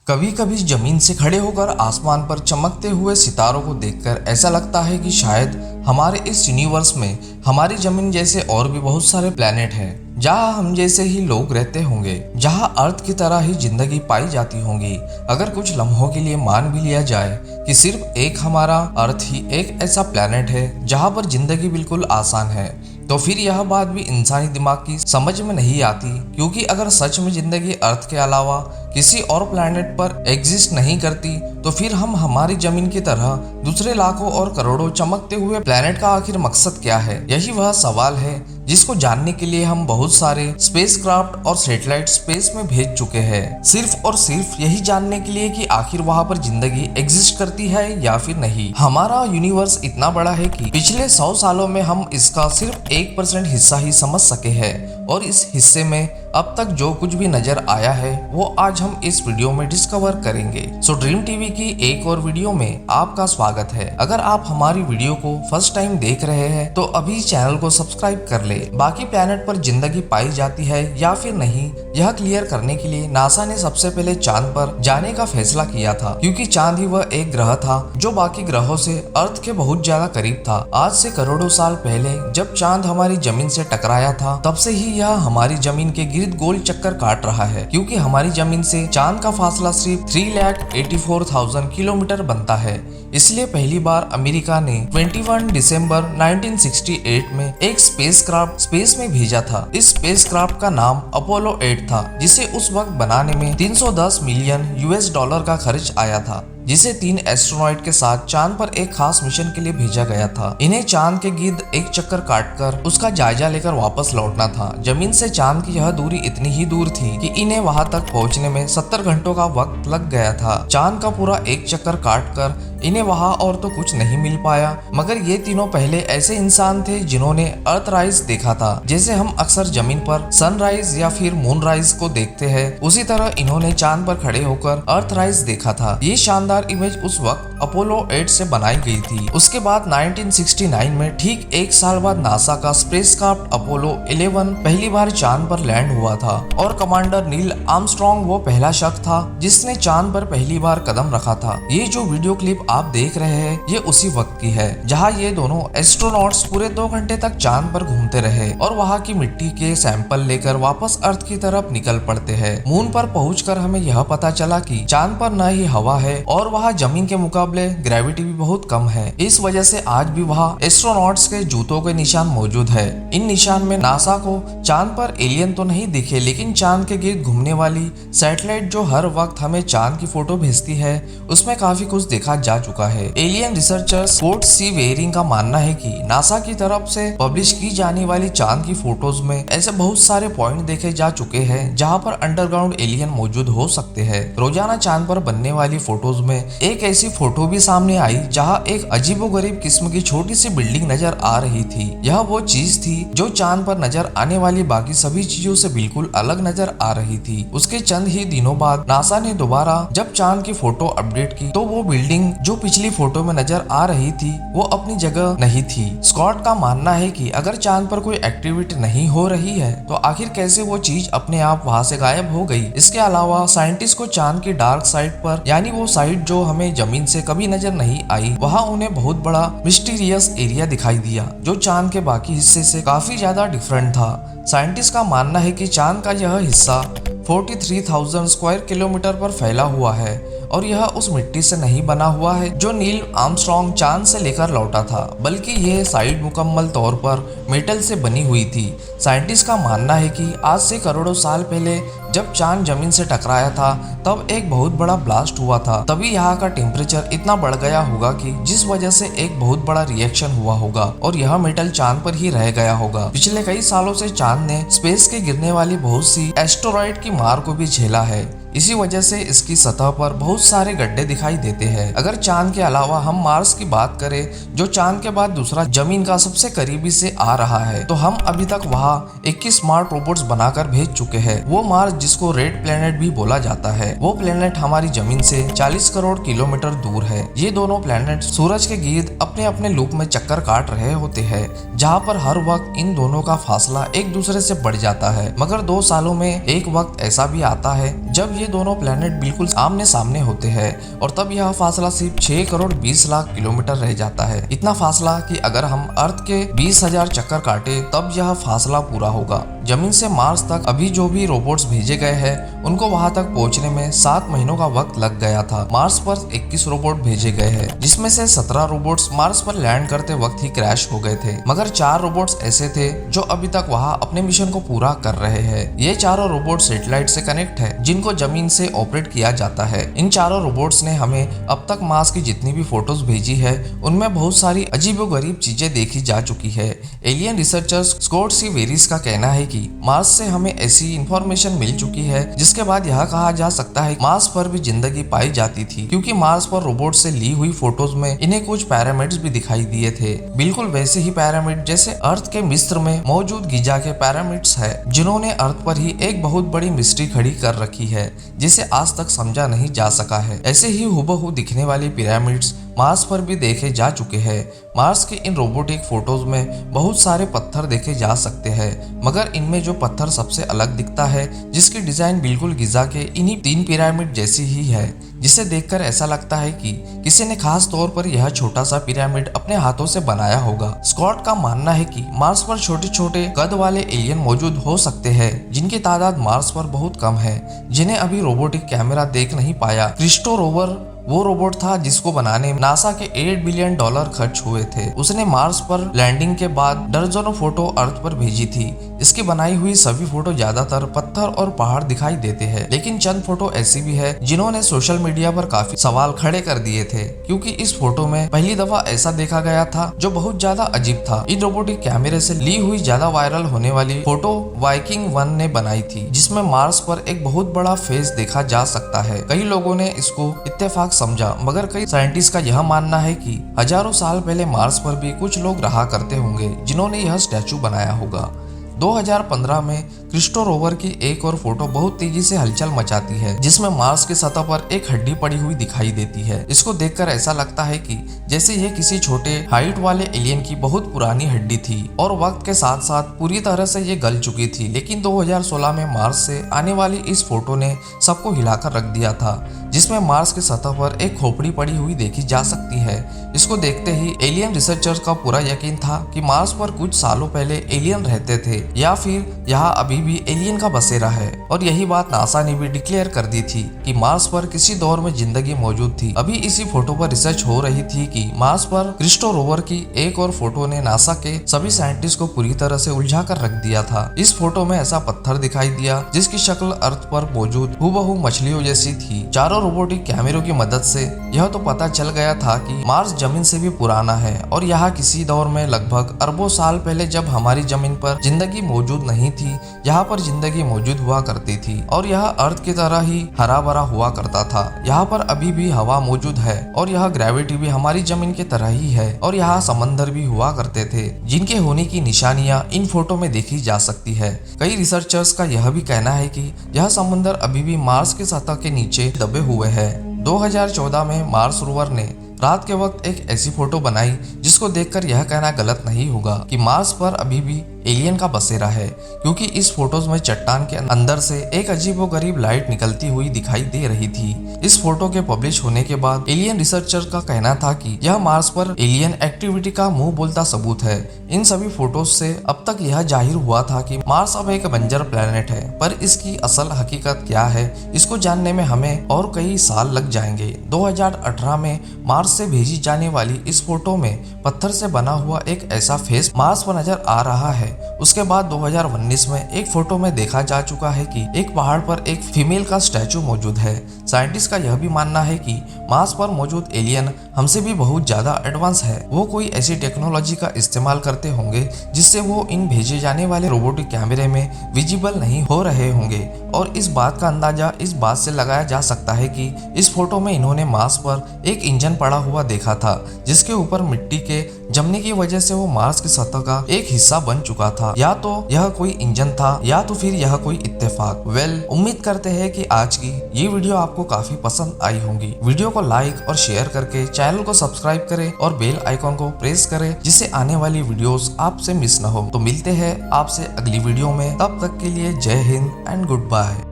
कभी कभी जमीन से खड़े होकर आसमान पर चमकते हुए सितारों को देखकर ऐसा लगता है कि शायद हमारे इस यूनिवर्स में हमारी जमीन जैसे और भी बहुत सारे प्लेनेट हैं जहां हम जैसे ही लोग रहते होंगे, जहां अर्थ की तरह ही जिंदगी पाई जाती होंगी। अगर कुछ लम्हों के लिए मान भी लिया जाए कि सिर्फ एक हमारा अर्थ ही एक ऐसा प्लेनेट है जहां पर जिंदगी बिल्कुल आसान है, तो फिर यह बात भी इंसानी दिमाग की समझ में नहीं आती। क्योंकि अगर सच में जिंदगी अर्थ के अलावा किसी और प्लैनेट पर एग्जिस्ट नहीं करती, तो फिर हम हमारी जमीन की तरह दूसरे लाखों और करोड़ों चमकते हुए प्लैनेट का आखिर मकसद क्या है? यही वह सवाल है जिसको जानने के लिए हम बहुत सारे स्पेसक्राफ्ट और सैटेलाइट स्पेस में भेज चुके हैं, सिर्फ और सिर्फ यही जानने के लिए कि आखिर वहां पर जिंदगी एग्जिस्ट करती है या फिर नहीं। हमारा यूनिवर्स इतना बड़ा है कि पिछले 100 सालों में हम इसका सिर्फ 1% हिस्सा ही समझ सके हैं, और इस हिस्से में अब तक जो कुछ भी नजर आया है वो आज हम इस वीडियो में डिस्कवर करेंगे। सो ड्रीम टीवी की एक और वीडियो में आपका स्वागत है। अगर आप हमारी वीडियो को फर्स्ट टाइम देख रहे हैं तो अभी चैनल को सब्सक्राइब कर ले। बाकी प्लैनेट पर जिंदगी पाई जाती है या फिर नहीं, यह क्लियर करने के लिए नासा ने सबसे पहले चांद पर जाने का फैसला किया था, क्योंकि चांद ही वह एक ग्रह था जो बाकी ग्रहों से अर्थ के बहुत ज्यादा करीब था। आज से करोड़ों साल पहले जब चांद हमारी जमीन से टकराया था, तब से ही यह हमारी जमीन के गिर्द गोल चक्कर काट रहा है। क्योंकि हमारी जमीन से चांद का फासला सिर्फ 3,84,000 किलोमीटर बनता है। इसलिए पहली बार अमेरिका ने 21 दिसंबर 1968 में एक स्पेसक्राफ्ट स्पेस में भेजा था। इस स्पेसक्राफ्ट का नाम अपोलो 8 था, जिसे उस वक्त बनाने में 310 मिलियन US डॉलर का खर्च आया था, जिसे 3 एस्ट्रोनॉट के साथ चांद पर एक खास मिशन के लिए भेजा गया था। इन्हें चांद के गिर्द एक चक्कर काटकर उसका जायजा लेकर वापस लौटना था। जमीन से चांद की यह दूरी इतनी ही दूर थी कि इन्हें वहां तक पहुंचने में 70 घंटों का वक्त लग गया था। चांद का पूरा एक चक्कर काटकर इन्हें वहां और तो कुछ नहीं मिल पाया, मगर ये तीनों पहले ऐसे इंसान थे जिन्होंने अर्थराइज देखा था। जैसे हम अक्सर जमीन पर सनराइज या फिर मूनराइज को देखते हैं, उसी तरह इन्होंने चांद पर खड़े होकर अर्थराइज देखा था। ये शानदार इमेज उस वक्त अपोलो 8 से बनाई गई थी। उसके बाद 1969 में ठीक एक साल बाद नासा का स्पेसक्राफ्ट अपोलो 11 पहली बार चांद पर लैंड हुआ था, और कमांडर नील आर्मस्ट्रॉन्ग वो पहला शख्स था जिसने चांद पर पहली बार कदम रखा था। ये जो वीडियो क्लिप आप देख रहे हैं ये उसी वक्त की है जहां ये दोनों एस्ट्रोनॉट्स पूरे 2 घंटे तक चांद पर घूमते रहे और वहां की मिट्टी के सैंपल लेकर वापस अर्थ की तरफ निकल पड़ते हैं। मून पर पहुंचकर हमें यह पता चला कि चांद पर न ही हवा है और वहां जमीन के मुकाबले ग्रेविटी भी बहुत कम है। इस वजह से आज भी वहां एस्ट्रोनॉट्स के जूतों के निशान मौजूद है। इन निशान में नासा को चांद पर एलियन तो नहीं दिखे, लेकिन चांद के गिर्द घूमने वाली सैटेलाइट जो हर वक्त हमें चांद की फोटो भेजती है उसमें काफी कुछ देखा जा चुका है। एलियन रिसर्चर स्कॉट सी वेयरिंग का मानना है कि नासा की तरफ से पब्लिश की जाने वाली चांद की फोटोज में ऐसे बहुत सारे पॉइंट देखे जा चुके हैं जहां पर अंडरग्राउंड एलियन मौजूद हो सकते हैं। रोजाना चांद पर बनने वाली फोटोज में एक ऐसी फोटो भी सामने आई जहां एक अजीबोगरीब किस्म की छोटी सी बिल्डिंग नजर आ रही थी। यह वो चीज थी जो चांद पर नजर आने वाली बाकी सभी चीजों से बिल्कुल अलग नजर आ रही थी। उसके चंद ही दिनों बाद नासा ने दोबारा जब चांद की फोटो अपडेट की तो वो बिल्डिंग जो पिछली फोटो में नजर आ रही थी वो अपनी जगह नहीं थी। स्कॉट का मानना है कि अगर चांद पर कोई एक्टिविटी नहीं हो रही है तो आखिर कैसे वो चीज अपने आप वहां से गायब हो गई। इसके अलावा साइंटिस्ट को चांद की डार्क साइड पर, यानी वो साइड जो हमें जमीन से कभी नजर नहीं आई, वहां उन्हें बहुत बड़ा मिस्टीरियस एरिया दिखाई दिया जो चांद के बाकी हिस्से से काफी ज्यादा डिफरेंट था। साइंटिस्ट का मानना है कि चांद का यह हिस्सा 43,000 स्क्वायर किलोमीटर पर फैला हुआ है और यह उस मिट्टी से नहीं बना हुआ है जो नील आर्मस्ट्रॉन्ग चांद से लेकर लौटा था, बल्कि यह साइड मुकम्मल तौर पर मेटल से बनी हुई थी। साइंटिस्ट का मानना है कि आज से करोड़ों साल पहले जब चांद जमीन से टकराया था तब एक बहुत बड़ा ब्लास्ट हुआ था, तभी यहाँ का टेम्परेचर इतना बढ़ गया होगा कि जिस वजह से एक बहुत बड़ा रिएक्शन हुआ होगा और यह मेटल चांद पर ही रह गया होगा। पिछले कई सालों से चांद ने स्पेस के गिरने वाली बहुत सी एस्टेरॉइड की मार को भी झेला है। इसी वजह से इसकी सतह पर बहुत सारे गड्ढे दिखाई देते हैं। अगर चांद के अलावा हम मार्स की बात करें जो चांद के बाद दूसरा जमीन का सबसे करीबी से आ रहा है, तो हम अभी तक वहां 21 स्मार्ट रोबोट्स बनाकर भेज चुके हैं। वो मार्स जिसको रेड प्लेनेट भी बोला जाता है, वो प्लेनेट हमारी जमीन से 40 करोड़ किलोमीटर दूर है। ये दोनों प्लेनेट सूरज के गिर्द अपने अपने लूप में चक्कर काट रहे होते हैं, जहाँ पर हर वक्त इन दोनों का फासला एक दूसरे से बढ़ जाता है। मगर 2 सालों में एक वक्त ऐसा भी आता है जब ये दोनों प्लैनेट बिल्कुल आमने सामने होते हैं और तब यह फासला सिर्फ 6 करोड़ 20 लाख किलोमीटर रह जाता है। इतना फासला कि अगर हम अर्थ के 20,000 चक्कर काटे तब यह फासला पूरा होगा। जमीन से मार्स तक अभी जो भी रोबोट्स भेजे गए हैं उनको वहां तक पहुंचने में 7 महीनों का वक्त लग गया था। मार्स पर 21 रोबोट भेजे गए हैं, जिसमें से 17 रोबोट्स मार्स पर लैंड करते वक्त ही क्रैश हो गए थे, मगर 4 रोबोट्स ऐसे थे जो अभी तक वहां अपने मिशन को पूरा कर रहे हैं। ये चारों रोबोट सैटेलाइट से कनेक्ट है, जिनको जमीन से ऑपरेट किया जाता है। इन चारों रोबोट्स ने हमें अब तक मार्स की जितनी भी फोटोज भेजी है उनमें बहुत सारी अजीबोगरीब चीजें देखी जा चुकी है। एलियन रिसर्चर्स स्कॉट सी वेरिस का कहना है कि मार्स से हमें ऐसी इंफॉर्मेशन मिल चुकी है जिसके बाद यह कहा जा सकता है मार्स पर भी जिंदगी पाई जाती थी, क्योंकि मार्स पर रोबोट से ली हुई फोटोज में इन्हें कुछ पिरामिड्स भी दिखाई दिए थे, बिल्कुल वैसे ही पिरामिड जैसे अर्थ के मिस्र में मौजूद गिजा के पिरामिड्स है, जिन्होंने अर्थ पर ही एक बहुत बड़ी मिस्ट्री खड़ी कर रखी है जिसे आज तक समझा नहीं जा सका है। ऐसे ही हुबहू दिखने वाली पिरामिड्स मार्स पर भी देखे जा चुके हैं। मार्स के इन रोबोटिक फोटोज में बहुत सारे पत्थर देखे जा सकते हैं, मगर इनमें जो पत्थर सबसे अलग दिखता है, जिसकी डिजाइन बिल्कुल गिजा के इन्हीं 3 पिरामिड जैसी ही है, जिसे देखकर ऐसा लगता है कि किसी ने खास तौर पर यह छोटा सा पिरामिड अपने हाथों से बनाया होगा। स्कॉट का मानना है कि मार्स पर छोटे छोटे कद वाले एलियन मौजूद हो सकते हैं, जिनकी तादाद मार्स पर बहुत कम है, जिन्हें अभी रोबोटिक कैमरा देख नहीं पाया। क्रिस्टो रोवर वो रोबोट था जिसको बनाने नासा के $8 बिलियन खर्च हुए थे। उसने मार्स पर लैंडिंग के बाद दर्जनों फोटो अर्थ पर भेजी थी। इसकी बनाई हुई सभी फोटो ज्यादातर पत्थर और पहाड़ दिखाई देते हैं, लेकिन चंद फोटो ऐसी भी है जिन्होंने सोशल मीडिया पर काफी सवाल खड़े कर दिए थे, क्योंकि इस फोटो में पहली दफा ऐसा देखा गया था जो बहुत ज्यादा अजीब था। इन रोबोटिक कैमरे से ली हुई ज्यादा वायरल होने वाली फोटो वाइकिंग 1 ने बनाई थी, जिसमें मार्स पर एक बहुत बड़ा फेस देखा जा सकता है। कई लोगों ने इसको इत्तेफाक समझा, मगर कई साइंटिस्ट का यह मानना है कि हजारों साल पहले मार्स पर भी कुछ लोग रहा करते होंगे जिन्होंने यह स्टैचू बनाया होगा। 2015 में क्रिस्टो रोवर की एक और फोटो बहुत तेजी से हलचल मचाती है, जिसमें मार्स की सतह पर एक हड्डी पड़ी हुई दिखाई देती है। इसको देखकर ऐसा लगता है कि जैसे ये किसी छोटे हाइट वाले एलियन की बहुत पुरानी हड्डी थी और वक्त के साथ साथ पूरी तरह से ये गल चुकी थी। लेकिन 2016 में मार्स से आने वाली इस फोटो ने सबको हिलाकर रख दिया था, जिसमें मार्स की सतह पर एक खोपड़ी पड़ी हुई देखी जा सकती है। इसको देखते ही एलियन रिसर्चर्स का पूरा यकीन था कि मार्स पर कुछ सालों पहले एलियन रहते थे या फिर यहाँ अभी भी एलियन का बसेरा है, और यही बात नासा ने भी डिक्लेयर कर दी थी कि मार्स पर किसी दौर में जिंदगी मौजूद थी। अभी इसी फोटो पर रिसर्च हो रही थी कि मार्स पर क्रिस्टो रोवर की एक और फोटो ने नासा के सभी साइंटिस्ट को पूरी तरह से उलझा कर रख दिया था। इस फोटो में ऐसा पत्थर दिखाई दिया जिसकी शक्ल अर्थ पर मौजूद हूबहू मछलियों जैसी थी। चारों रोबोटिक कैमरों की मदद से यह तो पता चल गया था कि मार्स जमीन से भी पुराना है और यहाँ किसी दौर में लगभग अरबों साल पहले जब हमारी जमीन पर जिंदगी मौजूद नहीं थी, यहाँ पर जिंदगी मौजूद हुआ करती थी और यह अर्थ की तरह ही हरा भरा हुआ करता था। यहाँ पर अभी भी हवा मौजूद है और यह ग्रेविटी भी हमारी जमीन की तरह ही है, और यहाँ समंदर भी हुआ करते थे जिनके होने की निशानियां इन फोटो में देखी जा सकती है। कई रिसर्चर्स का यह भी कहना है कि यह समुद्र अभी भी मार्स की सतह के नीचे दबे हुए है। 2014 में मार्स रोवर ने रात के वक्त एक ऐसी फोटो बनाई जिसको देखकर यह कहना गलत नहीं होगा कि मार्स पर अभी भी एलियन का बसेरा है, क्योंकि इस फोटोज में चट्टान के अंदर से एक अजीबोगरीब लाइट निकलती हुई दिखाई दे रही थी। इस फोटो के पब्लिश होने के बाद एलियन रिसर्चर का कहना था कि यह मार्स पर एलियन एक्टिविटी का मुंह बोलता सबूत है। इन सभी फोटोज से अब तक यह जाहिर हुआ था कि मार्स अब एक बंजर प्लेनेट है, पर इसकी असल हकीकत क्या है इसको जानने में हमें और कई साल लग जाएंगे। 2018 में मार्स से भेजी जाने वाली इस फोटो में पत्थर से बना हुआ एक ऐसा फेस मार्स पर नजर आ रहा है। उसके बाद 2019 में एक फोटो में देखा जा चुका है कि एक पहाड़ पर एक फीमेल का स्टैचू मौजूद है। साइंटिस्ट का यह भी मानना है कि मार्स पर मौजूद एलियन हमसे भी बहुत ज्यादा एडवांस है। वो कोई ऐसी टेक्नोलॉजी का इस्तेमाल करते होंगे जिससे वो इन भेजे जाने वाले रोबोटिक कैमरे में विजिबल नहीं हो रहे होंगे, और इस बात का अंदाजा इस बात से लगाया जा सकता है कि इस फोटो में इन्होंने मार्स पर एक इंजन पड़ा हुआ देखा था, जिसके ऊपर मिट्टी के जमने की वजह से वो मार्स की सतह का एक हिस्सा बन चुका था। या तो यह कोई इंजन था या तो फिर यह कोई इत्तेफाक। उम्मीद करते हैं कि आज की ये वीडियो आपको काफी पसंद आई होगी। वीडियो को लाइक और शेयर करके चैनल को सब्सक्राइब करें और बेल आइकॉन को प्रेस करें, जिससे आने वाली वीडियोस आपसे मिस न हो। तो मिलते हैं आपसे अगली वीडियो में, तब तक के लिए जय हिंद एंड गुड बाय।